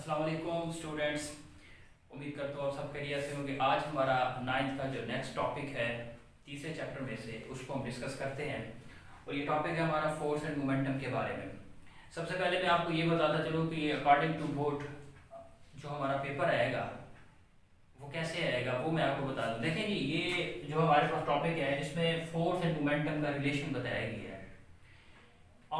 अस्सलाम वालेकुम स्टूडेंट्स। उम्मीद करता हूँ आप सब खैरियत से होंगे। आज हमारा 9th का जो नेक्स्ट टॉपिक है तीसरे चैप्टर में से उसको हम डिस्कस करते हैं और ये टॉपिक है हमारा फोर्स एंड मोमेंटम के बारे में। सबसे पहले मैं आपको ये बताता चलूँ कि अकॉर्डिंग टू बोर्ड जो हमारा पेपर आएगा वो कैसे आएगा वो मैं आपको बता दूँ। देखें जी, ये जो हमारे पास टॉपिक है इसमें फोर्स एंड मोमेंटम का रिलेशन बताया गया है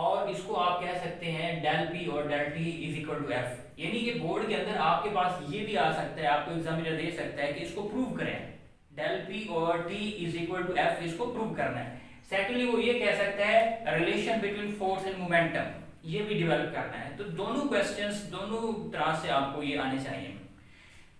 और इसको आप कह सकते हैं डेल पी और del t is equal to F. यानी कि बोर्ड के अंदर आपके पास ये भी आ सकता है, आपको एग्जामिनर दे सकता है कि इसको प्रूव करें, डेल पी और t is equal to F, इसको प्रूव करना है। सेकेंडली वो ये कह सकता है relation between force and momentum, ये भी डेवलप करना है। तो दोनों क्वेश्चंस दोनों तरह से आपको ये आने चाहिए।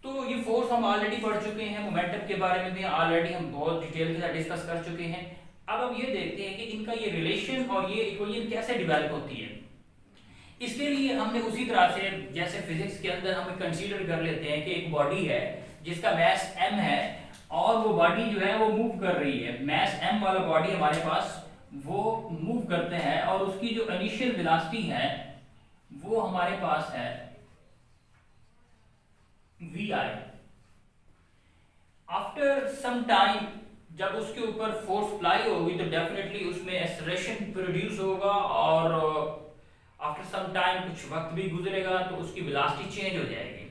तो ये फोर्स हम ऑलरेडी पढ़ चुके हैं, मोमेंटम के बारे में भी ऑलरेडी हम बहुत डिटेल के साथ डिस्कस कर चुके हैं। अब हम ये देखते हैं कि इनका ये रिलेशन और ये इक्वेशन कैसे डेवलप होती है। इसके लिए हमने उसी तरह से जैसे फिजिक्स के अंदर हम कंसीडर कर लेते हैं कि एक बॉडी है जिसका मास m है और वो बॉडी जो है वो मूव कर रही है। मास m वाला बॉडी हमारे पास वो मूव करते हैं और उसकी जो इनिशियल वेलोसिटी है वो हमारे पास है vi। आफ्टर सम टाइम जब उसके ऊपर फोर्स अप्लाई होगी तो डेफिनेटली उसमें एक्सेलरेशन प्रोड्यूस होगा और आफ्टर सम टाइम कुछ वक्त भी गुजरेगा तो उसकी वेलोसिटी चेंज हो जाएगी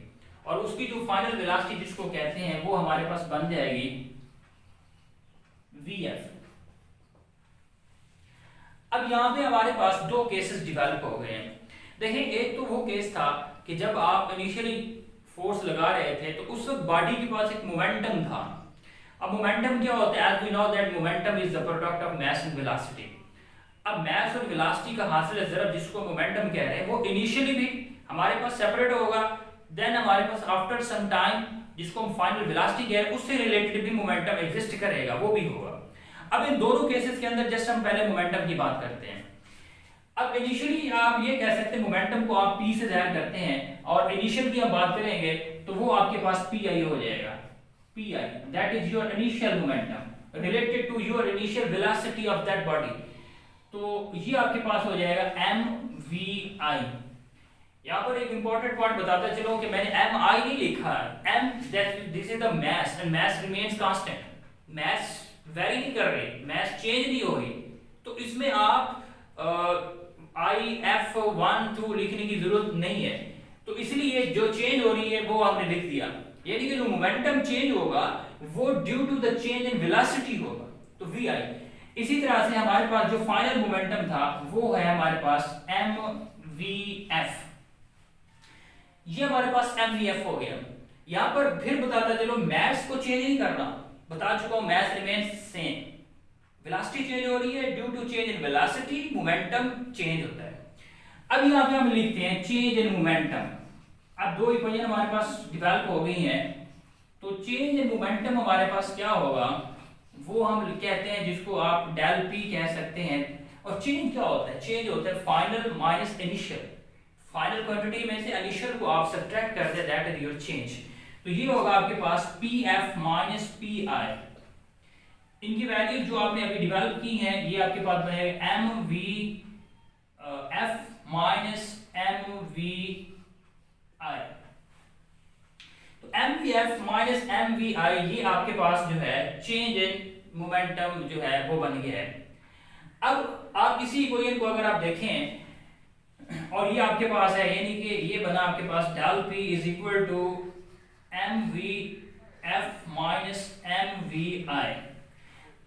और उसकी जो फाइनल वेलोसिटी जिसको कहते हैं वो हमारे पास बन जाएगी vf। अब यहाँ पे हमारे पास दो केसेस डेवलप हो गए हैं। देखें, एक तो वो केस था कि जब आप इनिशियली फोर्स लगा रहे थे तो उस वक्त बॉडी के पास एक मोमेंटम था। अब मोमेंटम क्या होता है? As we know that momentum is the product of mass and velocity. अब मास और वेलोसिटी का हासिल ज़रब जिसको मोमेंटम कह रहे हैं वो इनिशियली भी हमारे पास सेपरेट होगा, देन हमारे पास आफ्टर सम टाइम जिसको हम फाइनल वेलोसिटी कह रहे हैं उससे रिलेटेड भी मोमेंटम एग्जिस्ट करेगा, वो भी होगा। अब इन दोनों केसेस के अंदर जस्ट हम पहले मोमेंटम की बात करते हैं। अब इनिशियली आप ये कह सकते हैं मोमेंटम को आप p से जाहिर करते हैं और इनिशियल की हम बात करेंगे तो वो आपके पास pi हो जाएगा। pi that is your initial momentum related to your initial velocity of that body. तो ये आपके पास हो जाएगा mvi। यहाँ पर एक इंपॉर्टेंट पॉइंट बताता चलो कि मैंने mi नहीं लिखा है, m this is the mass and mass remains constant. Mass vary नहीं कर रही, मास चेंज नहीं हो रही, तो इसमें आप if1 2 लिखने की जरूरत नहीं है। तो इसलिए जो चेंज हो रही है वो हमने लिख दिया, यानी कि जो मोमेंटम चेंज होगा वो due to the change in velocity होगा, तो vi। इसी तरह से हमारे पास जो फाइनल मोमेंटम था वो है हमारे पास mvf। ये हमारे पास mvf हो गया। यहां पर फिर बताता चलो मास को चेंज नहीं करना, बता चुका हूं mass remains same, velocity change हो रही है, due to change in velocity momentum change होता है। अब यहां पे हम लिखते हैं चेंज इन मोमेंटम। अब दो इक्वेशन हमारे पास डेवलप हो गई हैं, तो चेंज इन मोमेंटम हमारे पास क्या होगा वो हम कहते हैं जिसको आप डेल पी कह सकते हैं। और चेंज क्या होता है? चेंज होता है final minus initial. Final quantity में से इनिशियल को आप सब्ट्रैक्ट कर दे, दैट इज योर चेंज। तो ये होगा आपके पास pf माइनस pi। इनकी वैल्यू जो आपने अभी डेवलप की हैं ये आपके पास बनेगा mvf माइनस mvi। तो mvf माइनस mvi ये आपके पास जो है चेंज इन मोमेंटम जो है वो बन गया है। अब आप इसी इक्वेशन को अगर आप देखें और ये आपके पास है, यानी कि ये बना आपके पास del p is equal to mvf minus mvi।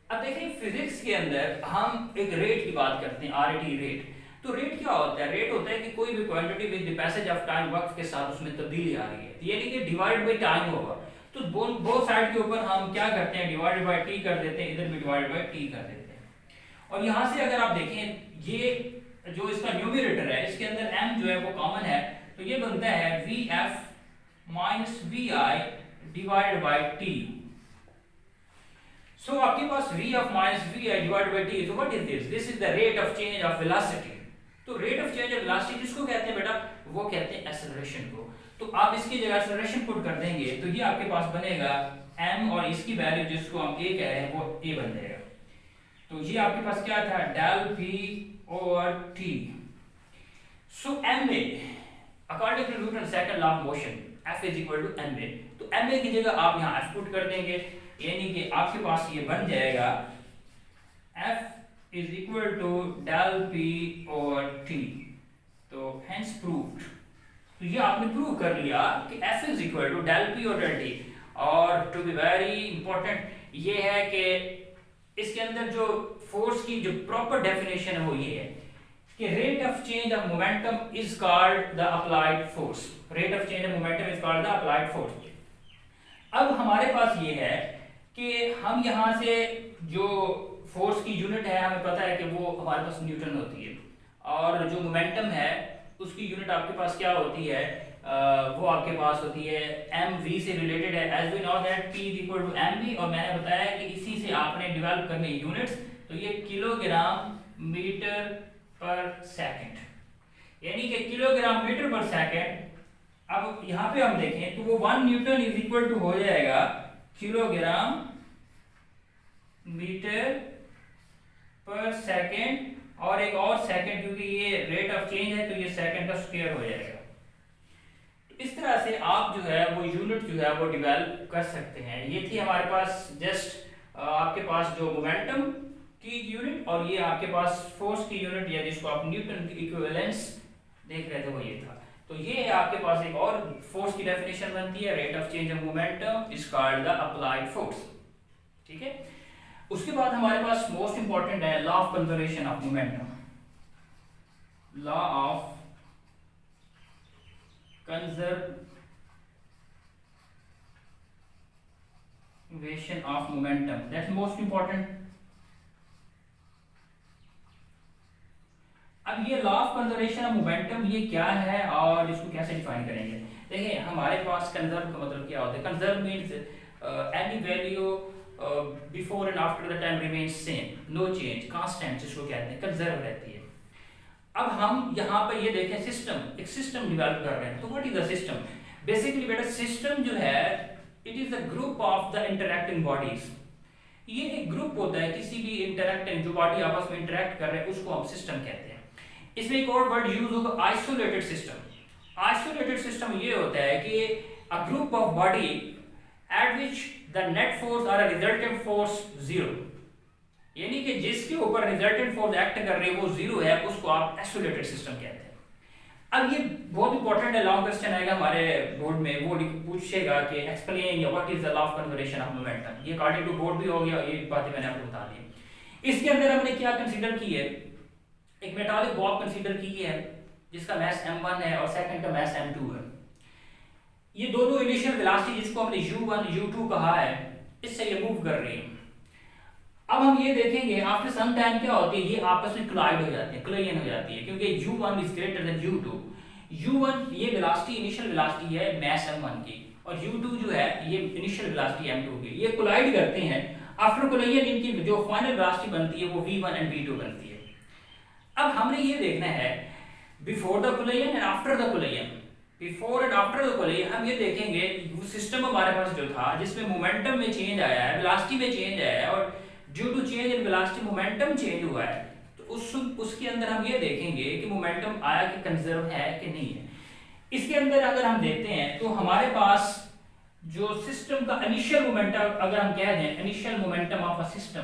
अब देखिए फिजिक्स के अंदर हम एक रेट की बात करते हैं, RT रेट। तो रेट क्या होता है? रेट होता है कि कोई भी quantity with the passage of time वक्त के साथ उसमें तब्दीली आ रही है, यानी कि डिवाइड बाय टाइम होगा। तो बोथ साइड के ऊपर हम क्या करते हैं, डिवाइडेड बाय t कर देते हैं, इधर भी डिवाइडेड बाय t कर देते हैं। और यहां से अगर आप देखें ये जो इसका न्यूमरेटर है इसके अंदर m जो है वो कॉमन है, तो ये बनता है vf minus vi divided by t। So आपके पास vf minus vi divided by t, so what is this? This is the rate of change of velocity। तो rate of change of velocity किसको कहते हैं बेटा? वो कहते हैं acceleration को। तो आप इसकी जगह acceleration पुट कर देंगे तो ये आपके पास बनेगा m और इसकी वैल्यू जिसको हम a कह रहे हैं वो a बन जाएगा। तो ये आपके पास क्या था? Del p over t। So ma according to Newton second law of motion F is equal to ma, तो ma की जगह आप यहाँ F पुट कर देंगे, यानी कि आपके पास ये बन जाएगा F is equal to del P over T। तो हेंस प्रूव्ड, तो ये आपने प्रूव कर लिया कि F is equal to del P और डेल T। और टू बी वेरी इंपॉर्टेंट ये है कि इसके अंदर जो फोर्स की जो प्रॉपर डेफिनेशन है वो ये है कि rate of change of momentum is called the applied force. Rate of change of momentum is called the applied force. अब हमारे पास ये है कि हम यहाँ से जो फोर्स की यूनिट है हमें पता है कि वो हमारे पास न्यूटन होती है, और जो मोमेंटम है उसकी यूनिट आपके पास क्या होती है, वो आपके पास होती है mv से रिलेटेड है। As we know that p is equal to mv, और मैंने बताया कि इसी से आपने डेवलप करने यूनिट्स, तो ये किलोग्राम मीटर पर सेकंड, यानी कि किलोग्राम मीटर पर सेकंड। अब यहाँ पे हम देखें तो वो 1 न्यूटन इज इक्वल टू हो जाएगा किलोग्राम मीटर पर सेकंड, और एक और सेकंड, क्योंकि ये रेट ऑफ चेंज है तो ये सेकंड का स्क्वायर हो जाएगा। तो इस तरह से आप जो है वो यूनिट जो है वो डेवलप कर सकते हैं। ये थी हमारे पास जस्ट आपके पास जो मोमेंटम की यूनिट, और ये आपके पास फोर्स की यूनिट, या जिसको आप न्यूटन की इक्विवेलेंस देख रहे थे वो ये था। तो ये है आपके पास एक और फोर्स की डेफिनेशन बनती है, rate of change of momentum is called the applied force. ठीक है, उसके बाद हमारे पास मोस्ट इंपॉर्टेंट है law of conservation of momentum. Law of conservation of momentum, that's most important. अब ये law of conservation of momentum ये क्या है और इसको कैसे डिफाइन करेंगे। देखिए हमारे पास कंजर्व का मतलब क्या होता है। Conserve means any value before and after the time remains same, no change, constant जिसको कहते हैं, कंजर्व रहती है। अब हम यहाँ पर ये देखें सिस्टम, एक सिस्टम डेवलप कर रहे हैं। तो what is the system? Basically बेटा सिस्टम जो है it is the group of the interacting bodies. ये एक ग्रुप होता है किसी भी इंटरैक्टिंग, जो बॉडी आपस में इंटरैक्ट कर रहे हैं उसको हम सिस्टम कहते हैं। इसमें एक और वर्ड यूज होगा आइसोलेटेड सिस्टम। आइसोलेटेड सिस्टम ये होता है कि a group of body at which the net force और रिजल्टेंट फोर्स जीरो, यानी कि जिसके ऊपर रिजल्टेंट फोर्स एक्ट कर रही है वो जीरो है, उसको आप आइसोलेटेड सिस्टम कहते हैं। अब ये बहुत इंपॉर्टेंट है, लॉन्ग क्वेश्चन आएगा हमारे बोर्ड में, वो पूछेगा कि explain what is the law of conservation of momentum. ये अकॉर्डिंग टू बोर्ड भी हो गया, ये बातें मैंने आपको बता दी। इसके अंदर हमने क्या कंसीडर की है, एक मेटालिक बॉब कंसीडर की है जिसका मास m1 है और सेकंड का मास m2 है। ये दोनों इनिशियल वेलोसिटी जिसको हमने u1 u2 कहा है, इससे ये मूव कर रही है। अब हम ये देखेंगे आफ्टर सम टाइम क्या होती है, ये आपस में कोलाइड हो जाती है, कोलिजन हो जाती है, क्योंकि u1 is greater than u2। u1 ये वेलोसिटी इनिशियल वेलोसिटी है मास m1 की, और u2 जो है ये इनिशियल वेलोसिटी m2 की, ये कोलाइड करते हैं। आफ्टर कोलिजन इनकी जो फाइनल वेलोसिटी बनती है वो v1 एंड v2 बनती है। अब हमने ये देखना है before the collision and after the collision. Before and after the collision हम ये देखेंगे वो सिस्टम हमारे पास जो था जिसमें मोमेंटम में चेंज आया है, वेलोसिटी में चेंज आया है, और due to change in velocity momentum change हुआ है। तो उसके अंदर हम ये देखेंगे कि मोमेंटम आया कि कंजर्व है कि नहीं है। इसके अंदर अगर हम देखते हैं तो हमारे पास जो सिस्टम का इनिशियल मोमेंटम, अगर हम कह दें initial momentum of a system,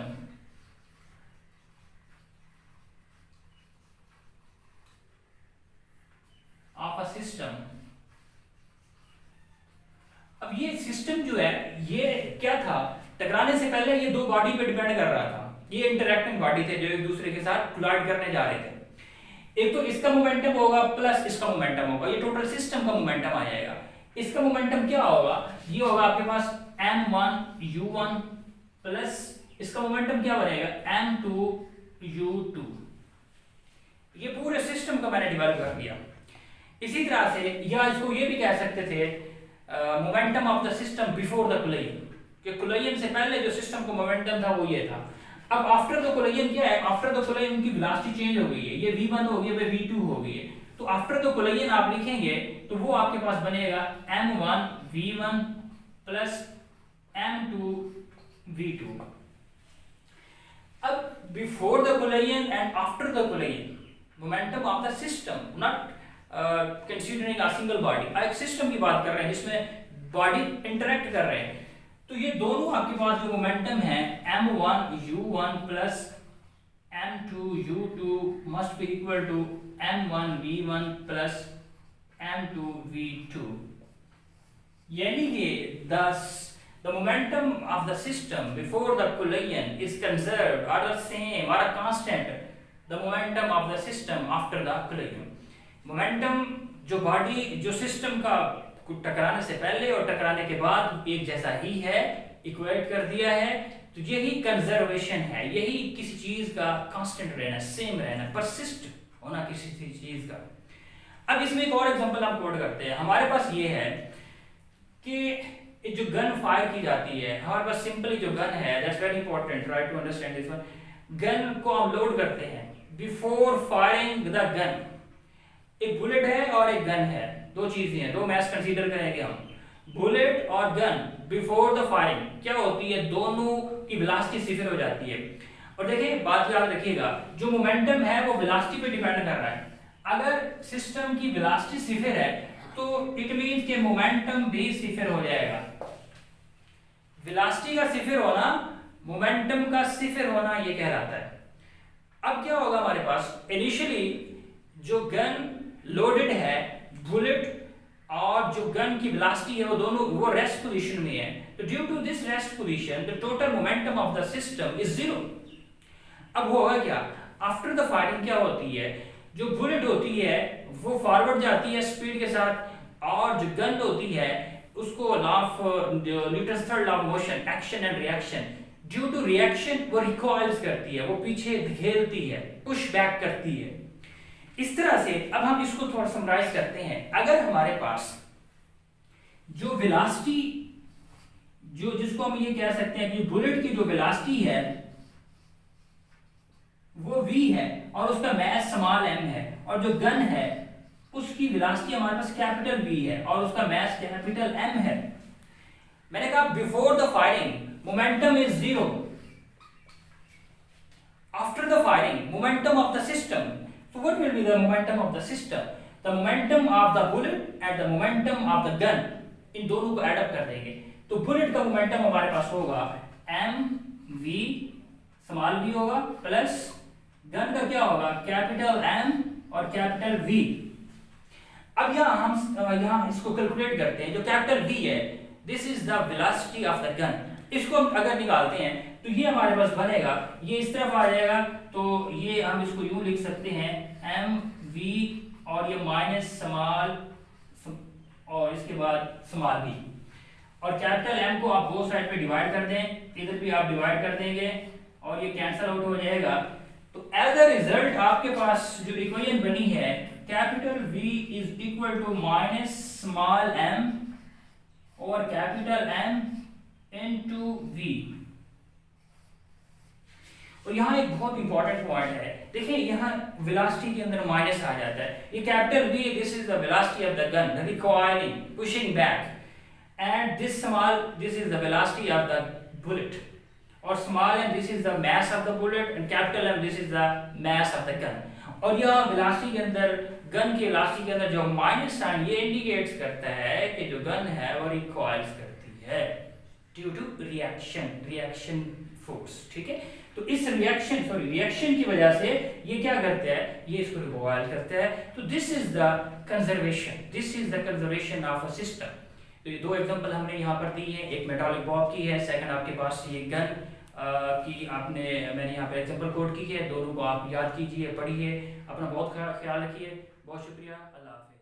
अब ये सिस्टम जो है ये क्या था, टकराने से पहले ये दो बॉडी पे डिपेंड कर रहा था। ये इंटरैक्टिंग बॉडी थे जो एक दूसरे के साथ कोलाइड करने जा रहे थे। एक तो इसका मोमेंटम होगा प्लस इसका मोमेंटम होगा, ये टोटल सिस्टम का मोमेंटम आ जाएगा। इसका मोमेंटम क्या होगा, ये होगा आपके पास m1 u1 प्लस इसका मोमेंटम क्या बनेगा m2 u2। ये पूरे सिस्टम का मैंने डेवलप कर दिया। इसी तरह से या इसको ये भी कह सकते थे momentum of the system before the collision, कि कोलिजन से पहले जो सिस्टम का मोमेंटम था वो ये था। अब आफ्टर द कोलिजन क्या है, आफ्टर द कोलिजन की वेलोसिटी चेंज हो गई है, ये v1 हो गई है, v2 हो गई है। तो आफ्टर द कोलिजन आप लिखेंगे तो वो आपके पास बनेगा m1 v1 plus m2 v2। अब before the collision and after the collision momentum of the system, not considering a single body, एक सिस्टम की बात कर रहे हैं जिसमें बॉडी इंटरेक्ट कर रहे हैं, तो ये दोनों आपके पास जो मोमेंटम है m1 u1 plus m2 u2 must be equal to m1 v1 plus m2 v2, यानी कि the momentum of the system before the collision is conserved or the same or a constant the momentum of the system after the collision. Momentum जो body जो system का टकराने से पहले और टकराने के बाद एक जैसा ही है, इक्वेट कर दिया है, तो यही कंजर्वेशन है, यही किसी चीज का कांस्टेंट रहना, सेम रहना, परसिस्ट होना किसी चीज का। अब इसमें एक और एग्जांपल हम कोट करते हैं। हमारे पास ये है कि जो गन फायर की जाती है, हमारे पास सिंपली जो गन है, that's very important, try to understand this one. Gun को हम लोड करते हैं, बिफोर फायरिंग द गन, एक बुलेट है और एक गन है, दो चीजें हैं, दो मैच कंसीडर करेंगे हम, बुलेट और गन बिफोर द फायरिंग क्या होती है, दोनों की वेलोसिटी सिफर हो जाती है। और देखिए बात याद रखिएगा, जो मोमेंटम है वो वेलोसिटी पे डिपेंड कर रहा है। अगर सिस्टम की वेलोसिटी सिफर है तो इट मींस कि मोमेंटम भी सिफर हो जाएगा। वेलोसिटी का सिफर होना, मोमेंटम का सिफर होना, ये कहलाता है। अब क्या होगा हमारे पास, इनिशियली जो गन लोडेड है, बुलेट और जो गन की वेलोसिटी है वो दोनों वो रेस्ट पोजीशन में है, तो due to this rest position the total momentum of the system is zero. अब होगा क्या, आफ्टर द फायरिंग क्या होती है, जो बुलेट होती है वो फॉरवर्ड जाती है स्पीड के साथ, और जो गन होती है उसको law of Newton's third law of motion, action and reaction, due to reaction वो रिकॉइल्स करती है, वो पीछे धकेलती है, पुश बैक करती है। इस तरह से अब हम इसको थोड़ा समराइज करते हैं। अगर हमारे पास जो वेलोसिटी, जो जिसको हम ये कह सकते हैं कि बुलेट की जो वेलोसिटी है वो v है और उसका मास स्मॉल m है, और जो गन है उसकी वेलोसिटी हमारे पास कैपिटल V है और उसका मास कैपिटल M है। मैंने कहा before the firing momentum is zero, after the firing momentum of the system, so what will be the momentum of the system, the momentum of the bullet and the momentum of the gun, इन दोनों को add up कर देंगे तो bullet का momentum हमारे पास होगा mv small v होगा, plus gun का क्या होगा कैपिटल M और कैपिटल V। अब यहाँ इसको कैलकुलेट करते हैं, जो कैपिटल V है this is the velocity of the gun, इसको हम अगर निकालते हैं तो ये हमारे पास बनेगा, ये इस तरफ आ जाएगा, तो ये हम इसको यूं लिख सकते हैं mv और ये माइनस स्मॉल और इसके बाद स्मॉल v, और कैपिटल M को आप दो साइड पे डिवाइड कर दें, इधर भी आप डिवाइड कर देंगे और ये कैंसिल आउट हो जाएगा। तो एज अ रिजल्ट आपके पास जो इक्वेशन बनी है capital V is equal to minus small m और कैपिटल M इनटू V। और यहाँ एक बहुत इंपॉर्टेंट पॉइंट है, देखिए यहाँ वेलोसिटी के अंदर माइनस आ जाता है, ये capital V this is the velocity of the gun, the recoiling pushing back, and this is the velocity of the bullet, और small m this is the mass of the bullet and capital M this is the mass of the gun। और यह velocity के अंदर, gun की velocity के अंदर जो minus sign ये इंडिकेट्स करता है कि जो गन है वो रिकॉइल्स करती है ड्यू टू रिएक्शन फोर्स, ठीक है। तो इस रिएक्शन की वजह से ये क्या करते हैं, ये इसको रिकॉइल करते हैं। तो this is the conservation of a system. तो ये दो एग्जांपल हमने यहाँ पर दी है, एक मेटालिक बॉब की है, सेकंड आपके पास ये गन की मैंने यहाँ पे एग्जांपल कोड की है। दोनों को आप याद कीजिए, पढ़िए, अपना बहुत ख्याल रखिए। बहुत शुक्रिया, अल्लाह हाफ़िज़।